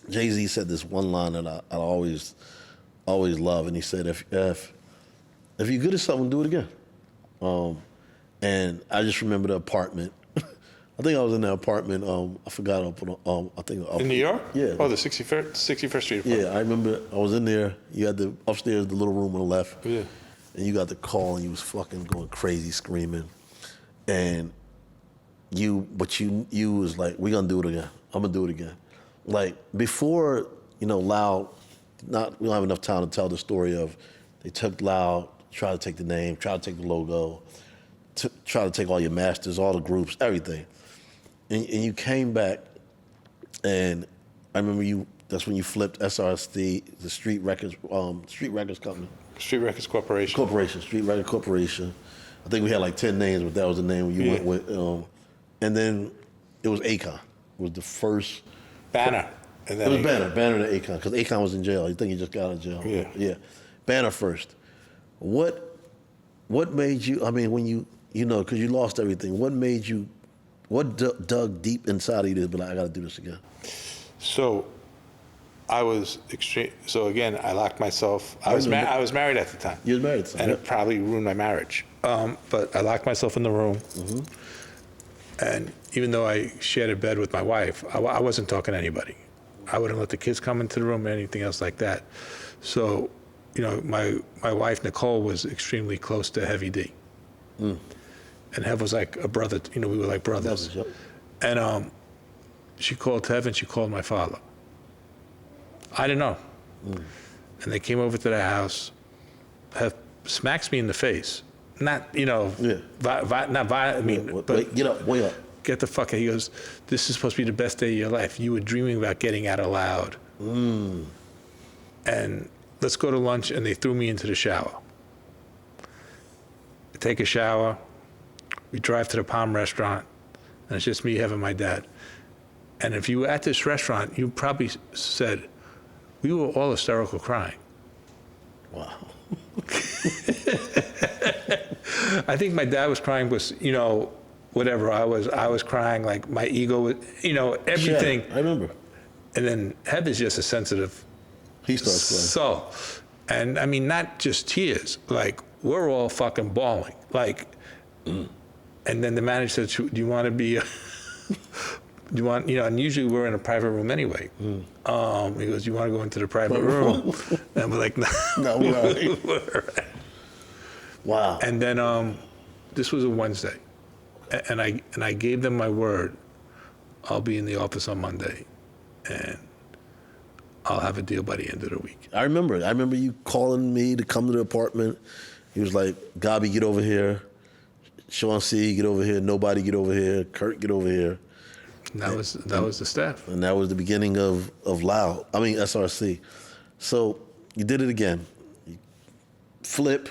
Jay-Z said this one line that I always love, and he said, if you're good at something, do it again. And I just remember the apartment. I think I was in that apartment. I forgot. I think In New York? Yeah. Oh, the 61st Street apartment. Yeah, I remember. I was in there. You had the upstairs, the little room on the left. Yeah. And you got the call, and you was fucking going crazy, screaming, and you was like, "We're gonna do it again. I'm gonna do it again." Like before, you know, Loud. We don't have enough time to tell the story of they took Loud, tried to take the name, tried to take the logo, tried to take all your masters, all the groups, everything. And you came back, and I remember that's when you flipped SRC, the Street Records Company. Street Records Corporation. Street Record Corporation. I think we had like 10 names, but that was the name you went with. And then it was Akon. It was the first. Banner. And then It was Banner to Akon, because Akon was in jail. I think he just got out of jail. Yeah. Banner first. What made you, I mean, when you know, because you lost everything, what dug deep inside of you to be like, I got to do this again? So I was extreme. So again, I locked myself. I was married at the time. You was married at the time. And it probably ruined my marriage. But I locked myself in the room. Mm-hmm. And even though I shared a bed with my wife, I wasn't talking to anybody. I wouldn't let the kids come into the room or anything else like that. So, you know, my wife, Nicole, was extremely close to Heavy D. And Hev was like a brother, you know, we were like brothers. And she called Hev and she called my father. I didn't know. And they came over to the house. Hev smacks me in the face. Not, you know, not violent, I mean, but get up, way up. Get the fuck out. He goes, this is supposed to be the best day of your life. You were dreaming about getting out of Loud. And let's go to lunch, and they threw me into the shower. I take a shower. We drive to the Palm restaurant, and it's just me, Hev, and my dad. And if you were at this restaurant, you probably said, we were all hysterical crying. Wow. I think my dad was crying because, you know, whatever, I was crying, like my ego was, you know, everything. Yeah, I remember. And then Hev is just a sensitive He starts crying. soul. And I mean, not just tears, like we're all fucking bawling. Like, and then the manager said, do you want to be, do you want, you know, and usually we're in a private room anyway. He goes, you want to go into the private room? And we're like, no, we're all right. Wow. And then this was a Wednesday. And I gave them my word. I'll be in the office on Monday, and I'll have a deal by the end of the week. I remember you calling me to come to the apartment. He was like, Gabi, get over here. Sean C, get over here. Nobody, get over here. Kurt, get over here. And that was the staff. And that was the beginning of Loud. I mean, SRC. So you did it again. Flip,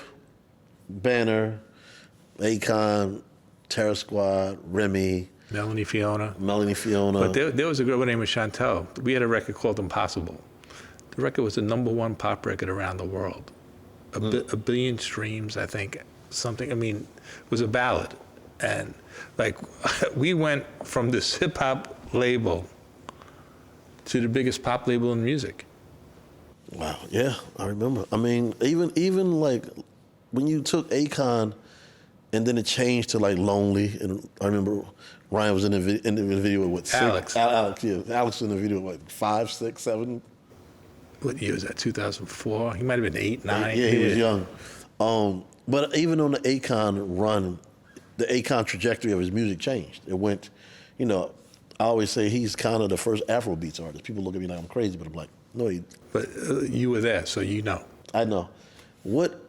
Banner, Akon, Terror Squad, Remy. Melanie Fiona. But there was a girl named Chantel. We had a record called Impossible. The record was the #1 pop record around the world. A billion streams, I think. something. I mean, it was a ballad, and like we went from this hip hop label to the biggest pop label in music. Wow, yeah, I remember. I mean, even like when you took Akon and then it changed to like Lonely, and I remember Ryan was in the video with what, Alex. Alex, yeah. Alex in the video with what, 5, 6, 7? What year was that, 2004? He might have been 8, 9. Yeah, he was young. But even on the Akon run, the Akon trajectory of his music changed. It went, you know, I always say he's kind of the first Afrobeats artist. People look at me like I'm crazy, but I'm like, no, But you were there, so you know. I know. What,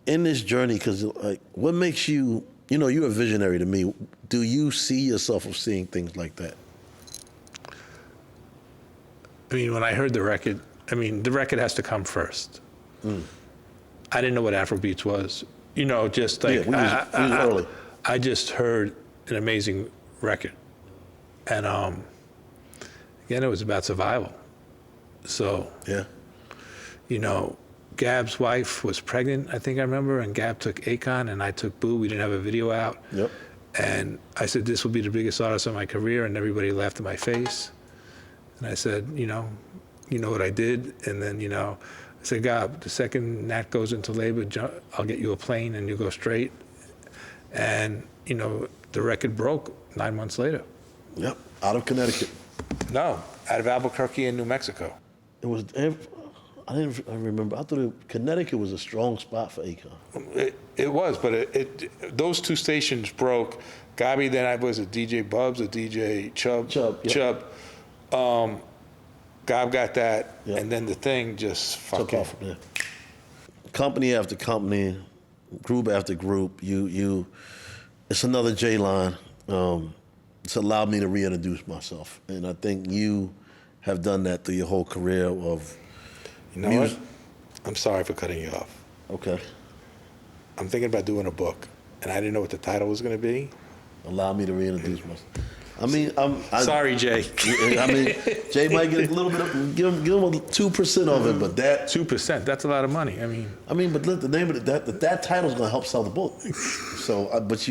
in this journey, because like, what makes you, you know, you're a visionary to me. Do you see yourself of seeing things like that? I mean, when I heard the record, the record has to come first. I didn't know what Afrobeats was. You know, just like, we was early. I just heard an amazing record. And again, it was about survival. So, Yeah. you know, Gab's wife was pregnant, I think I remember, and Gab took Akon and I took Boo. We didn't have a video out. Yep. And I said, this will be the biggest artist of my career, and everybody laughed in my face. And I said, you know what I did? And then, I said, Gab, the second Nat goes into labor, I'll get you a plane and you go straight. And, the record broke 9 months later. Yep. Out of Connecticut. No, out of Albuquerque in New Mexico. It was, I remember, I thought Connecticut was a strong spot for Akon. It was, but those two stations broke. Gabi, then I was a DJ Bubs, a DJ Chubb. Yep. Gab got that, Yep. and then the thing just Took off from there. Company after company, group after group, it's another J line. It's allowed me to reintroduce myself, and I think you have done that through your whole career of. You know what? I'm sorry for cutting you off. Okay. I'm thinking about doing a book, and I didn't know what the title was going to be. Allow me to reintroduce myself. I mean, Sorry, Jay. I mean, Jay might get a little bit of, give him 2% of it, but that 2%, that's a lot of money. but look, the name of that title's gonna help sell the book. So, but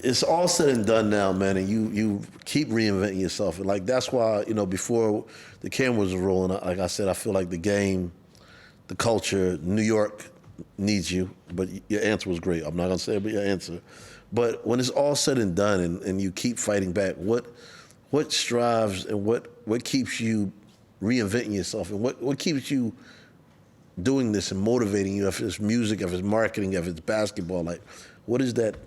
it's all said and done now, man, and you keep reinventing yourself. And like that's why, before the cameras were rolling, like I said, I feel like the game, the culture, New York needs you. But your answer was great. I'm not gonna say it, but your answer. But when it's all said and done, and you keep fighting back, what strives and what keeps you reinventing yourself, and what keeps you doing this and motivating you? If it's music, if it's marketing, if it's basketball, like what is that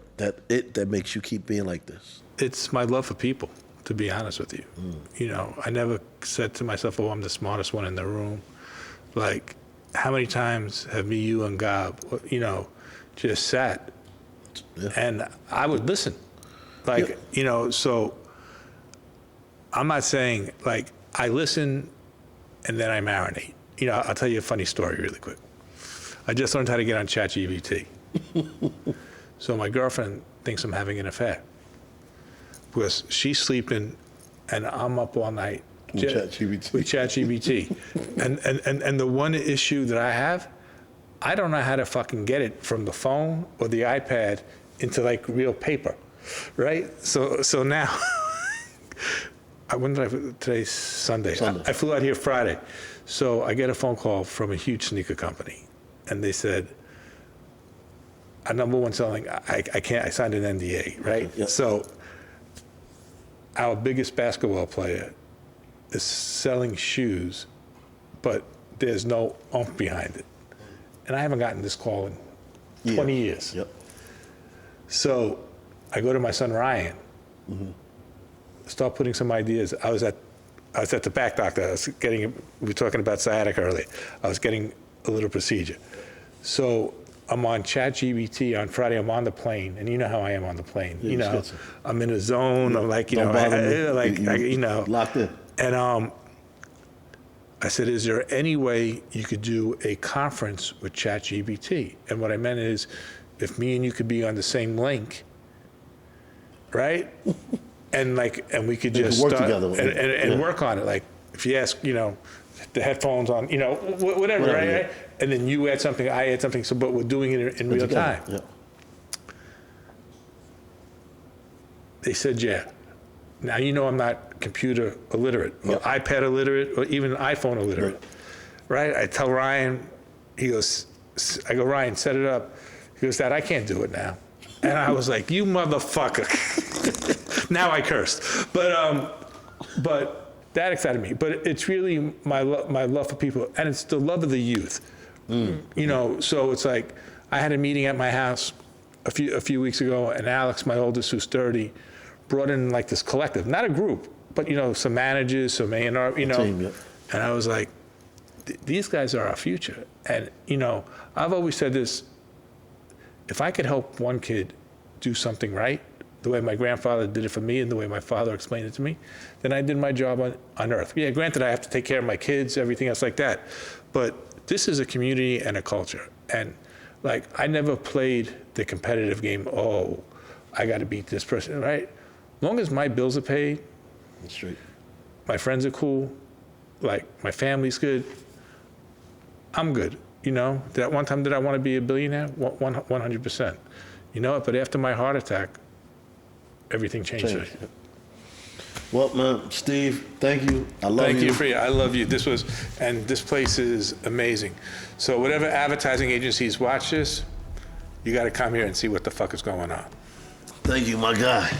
makes you keep being like this? It's my love for people, to be honest with you. I never said to myself, oh, I'm the smartest one in the room. Like, how many times have me, you, and Gab, just sat, and I would listen. Like, so I'm not saying, like, I listen and then I marinate. I'll tell you a funny story really quick. I just learned how to get on ChatGPT. So my girlfriend thinks I'm having an affair because she's sleeping and I'm up all night With ChatGPT. With ChatGPT. and the one issue that I have, I don't know how to fucking get it from the phone or the iPad into like real paper, right? So now, today's Sunday. I flew out here Friday. So I get a phone call from a huge sneaker company, and they said, our number one selling, I signed an NDA, right? Yep. So our biggest basketball player is selling shoes, but there's no oomph behind it. And I haven't gotten this call in 20 years. Yep. So I go to my son Ryan, start putting some ideas. I was at the back doctor. We were talking about sciatica earlier. I was getting a little procedure. So I'm on ChatGPT on Friday. I'm on the plane, and you know how I am on the plane. Yeah, I'm in a zone. I'm like, locked in. And I said, is there any way you could do a conference with ChatGPT? And what I meant is, if me and you could be on the same link, right? and we could just work start together and work on it. Like if you ask, the headphones on, whatever, right? Yeah. And then you add something, I add something. So, but we're doing it in real time. Yeah. They said, yeah. Now you know I'm not computer illiterate, or iPad illiterate, or even iPhone illiterate, right? I tell Ryan, he goes, I go, Ryan, set it up. He goes, Dad, I can't do it now. And I was like, you motherfucker. Now I cursed. But that excited me. But it's really my love for people, and it's the love of the youth. You know, so it's like, I had a meeting at my house a few weeks ago, and Alex, my oldest, who's 30, brought in like this collective, not a group, but you know, some managers, some A&R, you know. Team, yeah. And I was like, these guys are our future. And you know, I've always said this, if I could help one kid do something right, the way my grandfather did it for me and the way my father explained it to me, then I did my job on earth. Yeah, granted, I have to take care of my kids, everything else like that. But this is a community and a culture. And like, I never played the competitive game, oh, I got to beat this person, right? As long as my bills are paid, That's straight. my friends are cool, like my family's good, I'm good. You know, that one time did I want to be a billionaire? 100%. You know what? But after my heart attack, everything changed. Well, man, Steve, thank you. I love you. Thank you for I love you. This place is amazing. So whatever advertising agencies watch this, you got to come here and see what the fuck is going on. Thank you, my guy.